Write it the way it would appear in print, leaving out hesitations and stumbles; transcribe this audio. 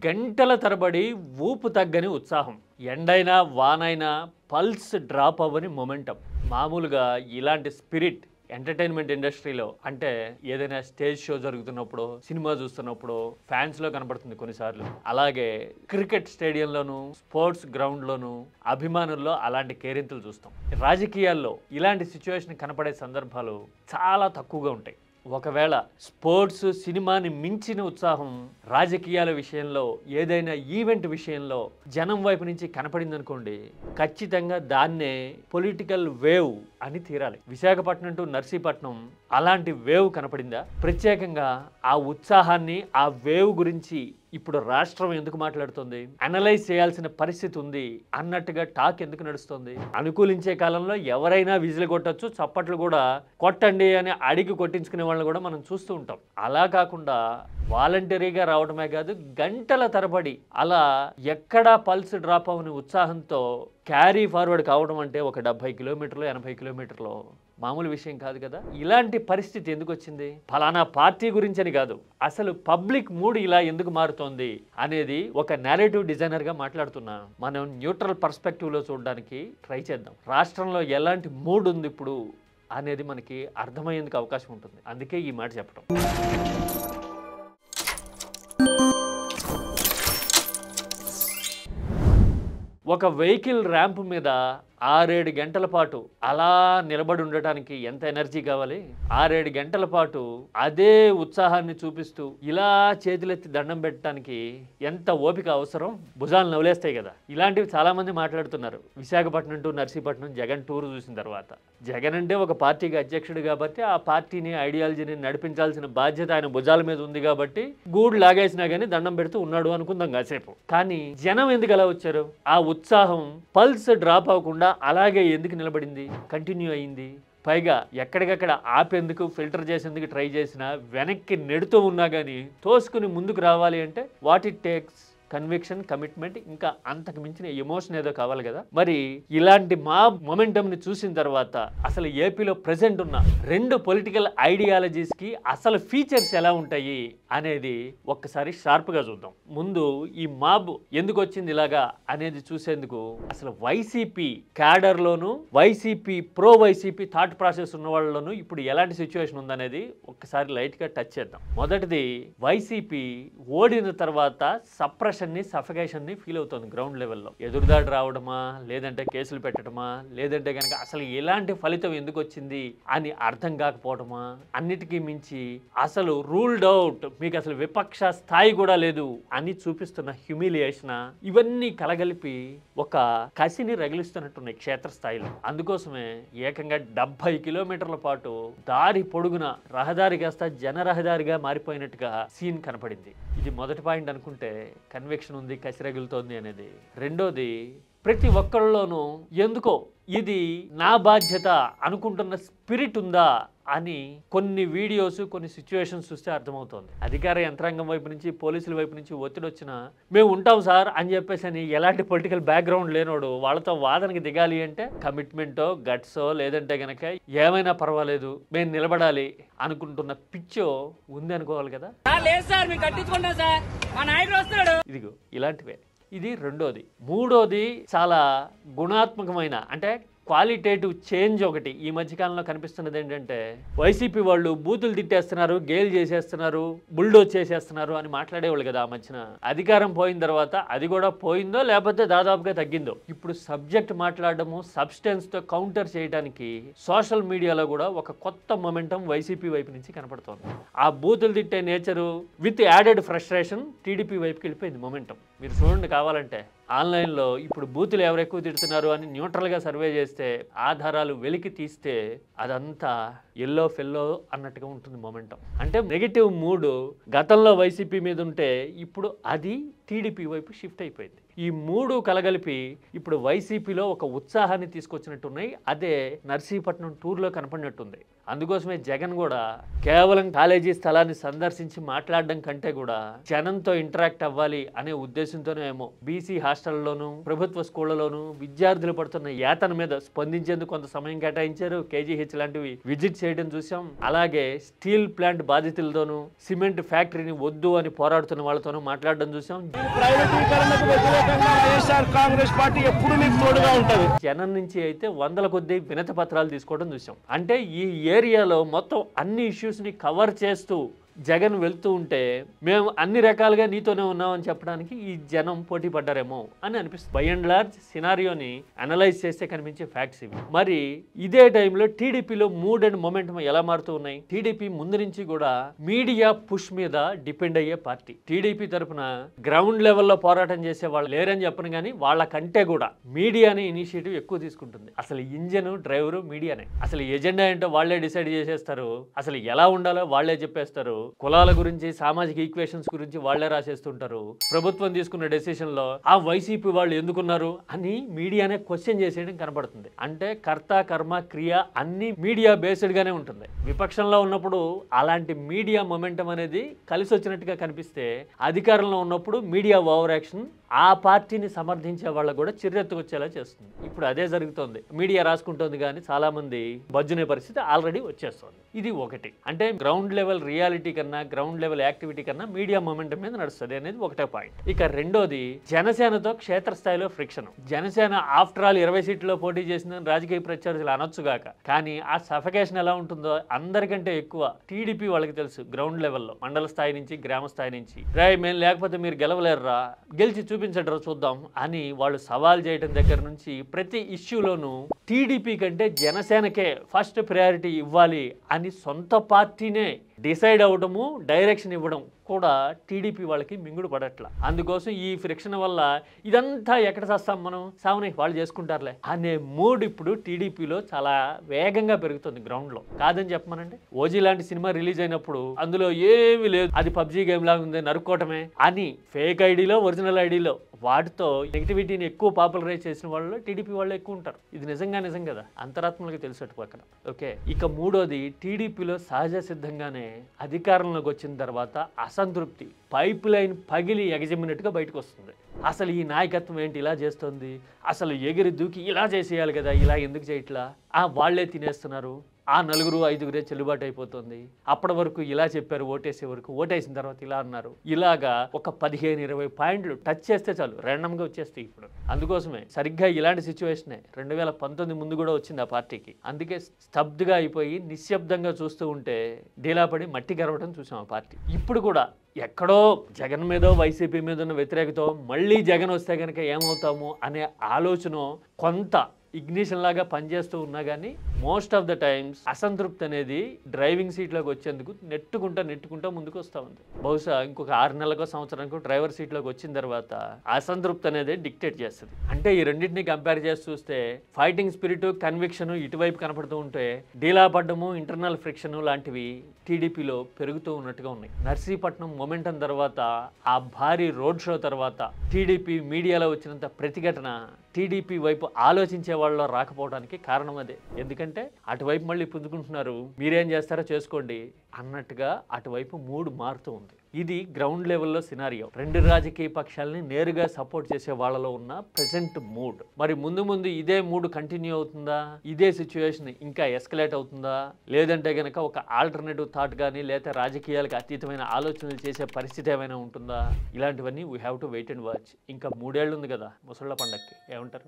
గంటల తరబడి ఊపు తగ్గని ఉత్సాహం, ఎండైనా వానైనా పల్స్ డ్రాప్ అవ్వని మొమెంటం. మామూలుగా ఇలాంటి స్పిరిట్ ఎంటర్టైన్మెంట్ ఇండస్ట్రీలో అంటే ఏదైనా స్టేజ్ షో జరుగుతున్నప్పుడు, సినిమా చూస్తున్నప్పుడు ఫ్యాన్స్లో కనబడుతుంది కొన్నిసార్లు. అలాగే క్రికెట్ స్టేడియంలోను, స్పోర్ట్స్ గ్రౌండ్లోను అభిమానుల్లో అలాంటి కేరింతలు చూస్తాం. రాజకీయాల్లో ఇలాంటి సిచ్యువేషన్ కనపడే సందర్భాలు చాలా తక్కువగా ఉంటాయి. ఒకవేళ స్పోర్ట్స్, సినిమాని మించిన ఉత్సాహం రాజకీయాల విషయంలో, ఏదైనా ఈవెంట్ విషయంలో జనం వైపు నుంచి కనపడిందనుకోండి, ఖచ్చితంగా దాన్నే పొలిటికల్ వేవ్ అని తీరాలి. విశాఖపట్నం టు నర్సీపట్నం అలాంటి వేవ్ కనపడిందా? ప్రత్యేకంగా ఆ ఉత్సాహాన్ని, ఆ వేవ్ గురించి ఇప్పుడు రాష్ట్రం ఎందుకు మాట్లాడుతుంది, అనలైజ్ చేయాల్సిన పరిస్థితి ఉంది అన్నట్టుగా టాక్ ఎందుకు నడుస్తుంది? అనుకూలించే కాలంలో ఎవరైనా విజిల్ కొట్టచ్చు, చప్పట్లు కూడా కొట్టండి అని అడిగి కొట్టించుకునే వాళ్ళని కూడా మనం చూస్తూ ఉంటాం. అలా కాకుండా వాలంటరీగా రావడమే కాదు, గంటల తరబడి అలా ఎక్కడా పల్స్ డ్రాప్ అవని ఉత్సాహంతో క్యారీ ఫార్వర్డ్ కావడం అంటే ఒక 70 కిలోమీటర్లు, 80 కిలోమీటర్లు మామూలు విషయం కాదు కదా. ఇలాంటి పరిస్థితి ఎందుకు వచ్చింది? ఫలానా పార్టీ గురించి అని కాదు, అసలు పబ్లిక్ మూడ్ ఇలా ఎందుకు మారుతోంది అనేది ఒక నేరేటివ్ డిజైనర్గా మాట్లాడుతున్నా. మనం న్యూట్రల్ పర్స్పెక్టివ్లో చూడడానికి ట్రై చేద్దాం. రాష్ట్రంలో ఎలాంటి మూడ్ ఉంది ఇప్పుడు అనేది మనకి అర్థమయ్యేందుకు అవకాశం ఉంటుంది. అందుకే ఈ మాట చెప్పడం. ఒక వెహికల్ ర్యాంప్ మీద 6-7 గంటల పాటు అలా నిలబడి ఉండటానికి ఎంత ఎనర్జీ కావాలి? 6-7 గంటల పాటు అదే ఉత్సాహాన్ని చూపిస్తూ ఇలా చేతులెత్తి దండం పెట్టడానికి ఎంత ఓపిక అవసరం? భుజాలు నవ్వులేస్తాయి కదా. ఇలాంటివి చాలామంది మాట్లాడుతున్నారు. విశాఖపట్నం టు నర్సీపట్నం జగన్ టూర్ చూసిన తర్వాత, జగన్ అంటే ఒక పార్టీకి అధ్యక్షుడు కాబట్టి ఆ పార్టీని, ఐడియాలజీని నడిపించాల్సిన బాధ్యత ఆయన భుజాల మీద ఉంది కాబట్టి గూడు లాగేసినా కానీ దండం పెడుతూ ఉన్నాడు అనుకుందాం కాసేపు. కానీ జనం ఎందుకు అలా వచ్చారు? ఆ ఉత్సాహం పల్స్ డ్రాప్ అవ్వకుండా అలాగే ఎందుకు నిలబడింది, కంటిన్యూ అయ్యింది? పైగా ఎక్కడికక్కడ ఆపేందుకు, ఫిల్టర్ చేసేందుకు ట్రై చేసినా వెనక్కి నెడుతూ ఉన్నా కానీ తోసుకుని ముందుకు రావాలి అంటే what it takes? Conviction, commitment, ఇంకా అంతకు మించిన ఎమోషన్ ఏదో కావాలి కదా. మరి ఇలాంటి మా మొమెంటంని చూసిన తర్వాత అసలు ఏపీలో ప్రెసెంట్ ఉన్న 2 పొలిటికల్ ఐడియాలజీస్కి అసలు ఫీచర్స్ ఎలా ఉంటాయి అనేది ఒక్కసారి షార్ప్గా చూద్దాం. ముందు ఈ మాబ్ ఎందుకు వచ్చింది ఇలాగా అనేది చూసేందుకు అసలు వైసీపీ క్యాడర్లోను, YCP pro YCP thought process ఉన్న వాళ్ళలోనూ ఇప్పుడు ఎలాంటి సిచ్యువేషన్ ఉందనేది ఒక్కసారి లైట్గా టచ్ చేద్దాం. మొదటిది, వైసీపీ ఓడిన తర్వాత సఫకేషన్ని ఫీల్ అవుతుంది గ్రౌండ్ లెవెల్లో. ఎదురుదాడి రావడమా, లేదంటే కేసులు పెట్టడమా, లేదంటే కనుక అసలు ఎలాంటి ఫలితం ఎందుకు వచ్చింది అని అర్థం కాకపోవడమా, అన్నిటికీ మించి అసలు రూల్డ్ అవుట్, మీకు అసలు విపక్ష స్థాయి కూడా లేదు అని చూపిస్తున్న హ్యూమిలియేషన్, ఇవన్నీ కలగలిపి ఒక కసిని రగిలిస్తున్నట్టున్నాయి క్షేత్రస్థాయిలో. అందుకోసమే ఏకంగా 70 కిలోమీటర్ల పాటు దారి పొడుగున రహదారి కాస్త జన రహదారిగా మారిపోయినట్టుగా సీన్ కనపడింది. ఇది మొదటి పాయింట్ అనుకుంటే కన్విక్షన్ ఉంది, కసి రగులుతోంది అనేది. రెండోది, ప్రతి ఒక్కళ్ళలోనూ ఎందుకో ఇది నా బాధ్యత అనుకుంటున్న స్పిరిట్ ఉందా అని కొన్ని వీడియోస్, కొన్ని సిచ్యువేషన్స్ చూస్తే అర్థమవుతోంది. అధికార యంత్రాంగం వైపు నుంచి, పోలీసుల వైపు నుంచి ఒత్తిడి వచ్చినా మేము ఉంటాం సార్ అని చెప్పేసి అని ఎలాంటి పొలిటికల్ బ్యాక్గ్రౌండ్ లేనోడు వాళ్ళతో వాదనకి దిగాలి అంటే కమిట్మెంటో, గట్సో, లేదంటే గనక ఏమైనా పర్వాలేదు మేము నిలబడాలి అనుకుంటున్న పిచ్చో ఉంది అనుకోవాలి కదా. ఇదిగో ఇలాంటివే. ఇది రెండోది. మూడోది, చాలా గుణాత్మకమైన అంటే క్వాలిటేటివ్ చేంజ్ ఒకటి ఈ మధ్యకాలంలో కనిపిస్తున్నది ఏంటంటే, వైసీపీ వాళ్ళు బూతులు తిట్టేస్తున్నారు, గేలు చేసేస్తున్నారు, బుల్డోజ్ చేసేస్తున్నారు అని మాట్లాడేవాళ్ళు కదా ఆ మధ్యన. అధికారం పోయిన తర్వాత అది కూడా పోయిందో లేకపోతే దాదాపుగా తగ్గిందో. ఇప్పుడు సబ్జెక్ట్ మాట్లాడడము, సబ్స్టెన్స్తో కౌంటర్ చేయడానికి సోషల్ మీడియాలో కూడా ఒక కొత్త మొమెంటం వైసీపీ వైపు నుంచి కనపడుతోంది. ఆ బూతులు తిట్టే nature with added frustration TDP వైపుకి వెళ్ళిపోయింది మొమెంటం. మీరు చూడండి కావాలంటే ఆన్లైన్లో ఇప్పుడు బూతులు ఎవరు ఎక్కువ తిడుతున్నారు అని న్యూట్రల్గా సర్వే చేస్తే, ఆధారాలు వెలికి తీస్తే అదంతా ఎల్లో ఫెల్లో అన్నట్టుగా ఉంటుంది మొమెంటం. అంటే నెగిటివ్ మూడ్ గతంలో వైసీపీ మీద ఉంటే ఇప్పుడు అది టీడీపీ వైపు షిఫ్ట్ అయిపోయింది. ఈ మూడు కలగలిపి ఇప్పుడు వైసీపీలో ఒక ఉత్సాహాన్ని తీసుకొచ్చినట్టున్నాయి. అదే నర్సీపట్నం టూర్లో కనపడినట్టుంది. అందుకోసమే జగన్ కూడా కేవలం కాలేజీ స్థలాన్ని సందర్శించి మాట్లాడడం కంటే కూడా జనంతో ఇంటరాక్ట్ అవ్వాలి అనే ఉద్దేశంతోనే ఏమో బీసీ హాస్టళ్లలోనూ, ప్రభుత్వ స్కూళ్లలోనూ విద్యార్థులు పడుతున్న యాతన మీద స్పందించేందుకు కొంత సమయం కేటాయించారు. కేజీహెచ్ లాంటివి విజిట్ చేయడం చూసాం. అలాగే స్టీల్ ప్లాంట్ బాధితులతోనూ సిమెంట్ ఫ్యాక్టరీని వద్దు అని పోరాడుతున్న వాళ్ళతోనూ మాట్లాడడం చూసాం. ప్రైవేటీకరణకు వ్యతిరేకంగా వైఎస్ఆర్ కాంగ్రెస్ పార్టీ ఎప్పుడు మీకు తోడుగా ఉంటది. జనం నుంచి అయితే వందల కొద్ది వినతి పత్రాలు తీసుకోవడం చూసాం. అంటే ఈ ఏరియాలో మొత్తం అన్ని ఇష్యూస్ ని కవర్ చేస్తూ జగన్ వెళ్తూ ఉంటే మేము అన్ని రకాలుగా నీతోనే ఉన్నామని చెప్పడానికి ఈ జనం పోటీ పడ్డారేమో అని అనిపిస్తుంది. బై అండ్ లార్జ్ సినారియోని అనలైజ్ చేస్తే కనిపించే ఫ్యాక్ట్స్ ఇవి. మరి ఇదే టైంలో టీడీపీలో మూడ్ అండ్ మొమెంటం ఎలా మారుతూ ఉన్నాయి? టీడీపీ ముందు నుంచి కూడా మీడియా పుష్ మీద డిపెండ్ అయ్యే పార్టీ. టీడీపీ తరఫున గ్రౌండ్ లెవెల్లో పోరాటం చేసే వాళ్ళు లేరని చెప్పను, కానీ వాళ్ళకంటే కూడా మీడియాని ఇనిషియేటివ్ ఎక్కువ తీసుకుంటుంది. అసలు ఇంజన్ డ్రైవరు మీడియానే. అసలు ఎజెండా ఏంటో వాళ్లే డిసైడ్ చేసేస్తారు. అసలు ఎలా ఉండాలో వాళ్లే చెప్పేస్తారు. కులాల గురించి, సామాజిక ఈక్వేషన్స్ గురించి వాళ్లే రాసేస్తుంటారు. ప్రభుత్వం తీసుకున్న డెసిషన్ లో ఆ వైసీపీ వాళ్ళు ఎందుకున్నారు అని మీడియానే క్వశ్చన్ చేసేయడం కనబడుతుంది. అంటే కర్త, కర్మ, క్రియ అన్ని మీడియా బేస్డ్ గానే ఉంటుంది. విపక్షంలో ఉన్నప్పుడు అలాంటి మీడియా మొమెంటం అనేది కలిసి వచ్చినట్టుగా కనిపిస్తే, అధికారంలో ఉన్నప్పుడు మీడియా ఓవర్ యాక్షన్ ఆ పార్టీని సమర్థించే వాళ్ళకు కూడా చిర్రెత్తుకొచ్చేలా చేస్తుంది. ఇప్పుడు అదే జరుగుతోంది. మీడియా రాసుకుంటోంది కానీ చాలా మంది బజ్జునే పరిస్థితి ఆల్రెడీ వచ్చేస్తుంది. ఇది ఒకటి. అంటే గ్రౌండ్ లెవెల్ రియాలిటీ కన్నా, గ్రౌండ్ లెవెల్ యాక్టివిటీ కన్నా మీడియా మొమెంటం మీద నడుస్తుంది అనేది ఒకటే పాయింట్. ఇక రెండోది, జనసేనతో క్షేత్రస్థాయిలో ఫ్రిక్షన్. జనసేన ఆఫ్టర్ ఆల్ 20 సీట్లలో పోటీ చేసిన రాజకీయ ప్రత్యర్థులు అనొచ్చుగాక, కానీ ఆ సఫకేషన్ ఎలా ఉంటుందో అందరికంటే ఎక్కువ టీడీపీ వాళ్ళకి తెలుసు. గ్రౌండ్ లెవెల్లో మండల స్థాయి నుంచి, గ్రామ స్థాయి నుంచి, మేము లేకపోతే మీరు గెలవలేరురా, గెలిచి చూపించడరా చూద్దాం అని వాళ్ళు సవాల్ చేయడం దగ్గర నుంచి ప్రతి ఇష్యూలోనూ టీడీపీ కంటే జనసేనకే ఫస్ట్ ప్రయారిటీ ఇవ్వాలి అని సొంత పార్టీనే డిసైడ్ అవ్వడము, డైరెక్షన్ ఇవ్వడం కూడా టీడీపీ వాళ్ళకి మింగుడు పడట్ల. అందుకోసం ఈ ఫ్రిక్షన్ వల్ల ఇదంతా ఎక్కడ చేస్తాం మనం, సావని వాళ్ళు చేసుకుంటారులే అనే మూడ్ ఇప్పుడు టీడీపీలో చాలా వేగంగా పెరుగుతుంది గ్రౌండ్లో. కాదని చెప్పమనండి, ఓజీ లాంటి సినిమా రిలీజ్ అయినప్పుడు అందులో ఏమీ లేదు, అది పబ్జీ గేమ్ లాగా ఉంది, నరుక్కోవటమే అని ఫేక్ ఐడీలో, ఒరిజినల్ ఐడీలో వాటితో నెగిటివిటీని ఎక్కువ పాపులరైజ్ చేసిన వాళ్ళు టీడీపీ వాళ్ళు ఎక్కువ ఉంటారు. ఇది నిజం కదా, అంతరాత్మలకు తెలిసేట్టు పక్కన. ఓకే, ఇక మూడోది, టీడీపీలో సహజ సిద్ధంగానే అధికారంలోకి వచ్చిన తర్వాత అసంతృప్తి పైప్ లైన్ పగిలి ఎగజమ్మినట్టుగా బయటకు వస్తుంది. అసలు ఈ నాయకత్వం ఏంటి ఇలా చేస్తుంది, అసలు ఎగిరి దూకి ఇలా చేసేయాలి కదా, ఇలా ఎందుకు చేయట్లా, వాళ్లే తినేస్తున్నారు, ఆ 4-5 చెల్లుబాటు అయిపోతుంది, అప్పటి వరకు ఇలా చెప్పారు ఓటేసే వరకు, ఓటేసిన తర్వాత ఇలా అన్నారు, ఇలాగా ఒక 15-20 పాయింట్లు టచ్ చేస్తే చాలు ర్యాండమ్గా వచ్చేస్తాయి ఇప్పుడు. అందుకోసమే సరిగ్గా ఇలాంటి సిచ్యువేషనే 2019 ముందు కూడా వచ్చింది ఆ పార్టీకి. అందుకే స్తబ్దుగా అయిపోయి నిశ్శబ్దంగా చూస్తూ ఉంటే డీలాపడి మట్టి గరవడం చూసాం ఆ పార్టీ. ఇప్పుడు కూడా ఎక్కడో జగన్ మీదో, వైసీపీ మీద ఉన్న వ్యతిరేకతో మళ్ళీ జగన్ వస్తే కనుక ఏమవుతాము అనే ఆలోచన కొంత ఇగ్నిషన్ లాగా పనిచేస్తూ ఉన్నా కానీ మోస్ట్ ఆఫ్ ద టైమ్స్ అసంతృప్తి అనేది డ్రైవింగ్ సీట్లోకి వచ్చేందుకు నెట్టుకుంటా ముందుకు వస్తూ ఉంది. బహుశా ఇంకొక 6 నెలలకో సంవత్సరానికో డ్రైవర్ సీట్లోకి వచ్చిన తర్వాత అసంతృప్తి అనేది డిక్టేట్ చేస్తుంది. అంటే ఈ రెండింటిని కంపేర్ చేసి చూస్తే ఫైటింగ్ స్పిరిట్, కన్విక్షన్ ఇటువైపు కనపడుతూ ఉంటే డీలా పడ్డము, ఇంటర్నల్ ఫ్రిక్షన్ లాంటివి టీడీపీలో పెరుగుతూ ఉన్నట్టుగా ఉన్నాయి. నర్సీపట్నం మొమెంటం తర్వాత, ఆ భారీ రోడ్ షో తర్వాత టీడీపీ మీడియాలో వచ్చినంత ప్రతిఘటన టీడీపీ వైపు ఆలోచించే వాళ్ళు రాకపోవడానికి కారణం అదే. ఎందుకంటే అటువైపు మళ్ళీ పుంజుకుంటున్నారు, మీరేం చేస్తారో చేసుకోండి అన్నట్టుగా అటువైపు మూడ్ మారుతూ ఉంది. ఇది గ్రౌండ్ లెవెల్లో సినారియో. 2 రాజకీయ పక్షాలని నేరుగా సపోర్ట్ చేసే వాళ్ళలో ఉన్న ప్రెసెంట్ మూడ్. మరి ముందు ఇదే మూడ్ కంటిన్యూ అవుతుందా, ఇదే సిచ్యువేషన్ ఇంకా ఎస్కలేట్ అవుతుందా, లేదంటే గనక ఒక ఆల్టర్నేటివ్ థాట్ కానీ లేదా రాజకీయాలకు అతీతమైన ఆలోచనలు చేసే పరిస్థితి ఏమైనా ఉంటుందా? ఇలాంటివన్నీ we have to wait and watch. ఇంకా 3 ఏళ్ళు ఉంది కదా ముసళ్ళ పండక్కి, ఏమంటారు?